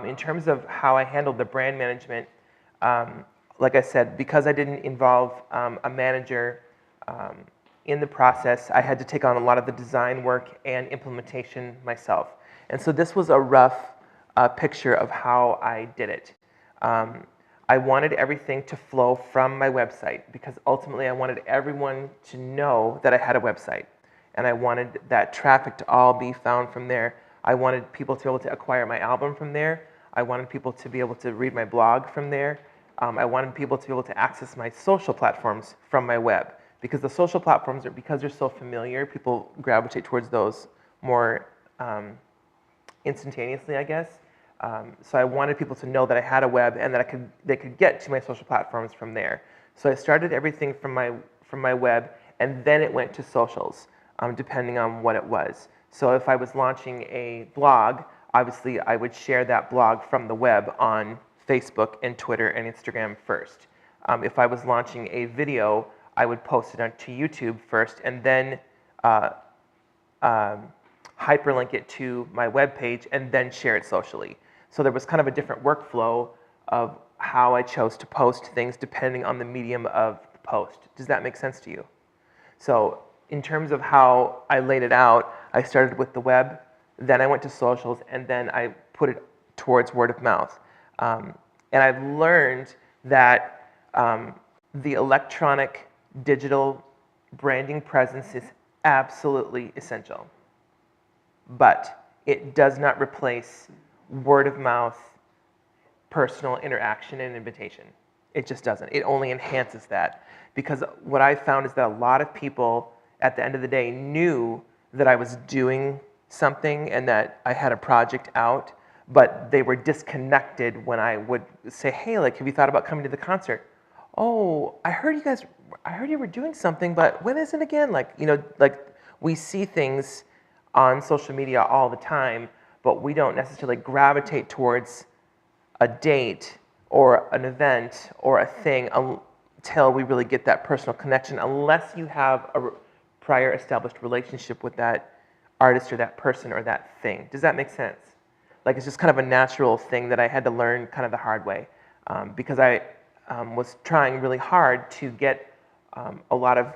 In terms of how I handled the brand management, like I said, because I didn't involve a manager in the process, I had to take on a lot of the design work and implementation myself. And so this was a rough picture of how I did it. I wanted everything to flow from my website because ultimately I wanted everyone to know that I had a website. And I wanted that traffic to all be found from there. I wanted people to be able to acquire my album from there. I wanted people to be able to read my blog from there. I wanted people to be able to access my social platforms from my web. Because the social platforms, because they're so familiar, people gravitate towards those more instantaneously, I guess. So I wanted people to know that I had a web and that they could get to my social platforms from there. So I started everything from my web, and then it went to socials, depending on what it was. So if I was launching a blog, obviously I would share that blog from the web on Facebook and Twitter and Instagram first. If I was launching a video, I would post it onto YouTube first and then hyperlink it to my web page and then share it socially. So there was kind of a different workflow of how I chose to post things depending on the medium of the post. Does that make sense to you? So in terms of how I laid it out, I started with the web, then I went to socials, and then I put it towards word of mouth. And I've learned that the electronic digital branding presence is absolutely essential. But it does not replace word of mouth, personal interaction and invitation. It just doesn't. It only enhances that. Because what I found is that a lot of people at the end of the day knew that I was doing something and that I had a project out, but they were disconnected when I would say, hey, like, have you thought about coming to the concert? Oh, I heard you were doing something, but when is it again? Like, you know, like we see things on social media all the time, but we don't necessarily gravitate towards a date or an event or a thing until we really get that personal connection, unless you have a prior established relationship with that artist or that person or that thing. Does that make sense? Like, it's just kind of a natural thing that I had to learn kind of the hard way, because I was trying really hard to get a lot of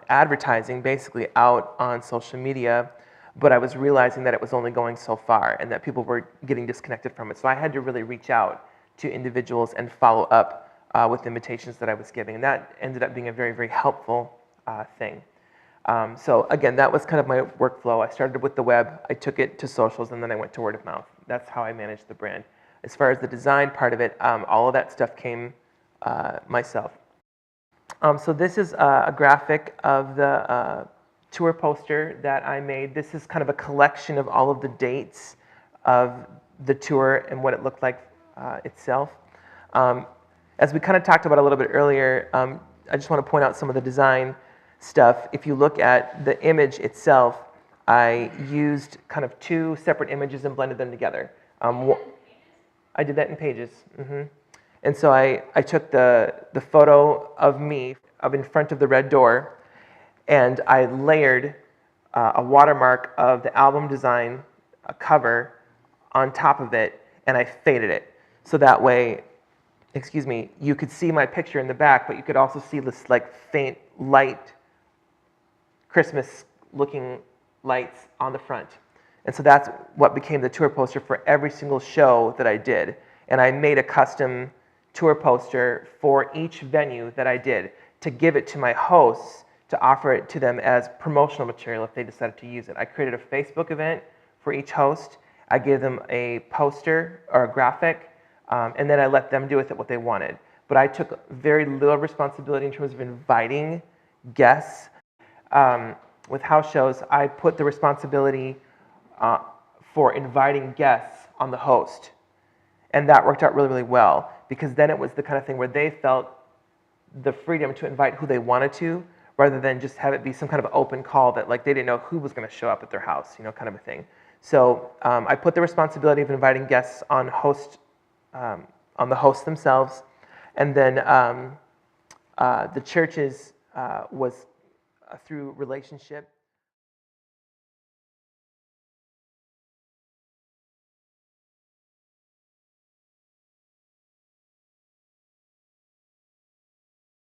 advertising basically out on social media, but I was realizing that it was only going so far and that people were getting disconnected from it. So I had to really reach out to individuals and follow up with invitations that I was giving. And that ended up being a very, very helpful thing. So again, that was kind of my workflow. I started with the web, I took it to socials, and then I went to word of mouth. That's how I managed the brand. As far as the design part of it, all of that stuff came myself. So this is a graphic of the tour poster that I made. This is kind of a collection of all of the dates of the tour and what it looked like itself. As we kind of talked about a little bit earlier, I just want to point out some of the design stuff. If you look at the image itself, I used kind of two separate images and blended them together. I did that in Pages. And so I took the photo of me in front of the red door, and I layered a watermark of the album design, a cover, on top of it, and I faded it. So that way, excuse me, you could see my picture in the back, but you could also see this like faint light, Christmas-looking lights on the front. And so that's what became the tour poster for every single show that I did. And I made a custom tour poster for each venue that I did to give it to my hosts to offer it to them as promotional material if they decided to use it. I created a Facebook event for each host. I gave them a poster or a graphic, and then I let them do with it what they wanted. But I took very little responsibility in terms of inviting guests. With house shows, I put the responsibility for inviting guests on the host. And that worked out really, really well, because then it was the kind of thing where they felt the freedom to invite who they wanted to, rather than just have it be some kind of open call that like they didn't know who was going to show up at their house, you know, kind of a thing. So I put the responsibility of inviting guests on the hosts themselves, and then the churches was through relationship.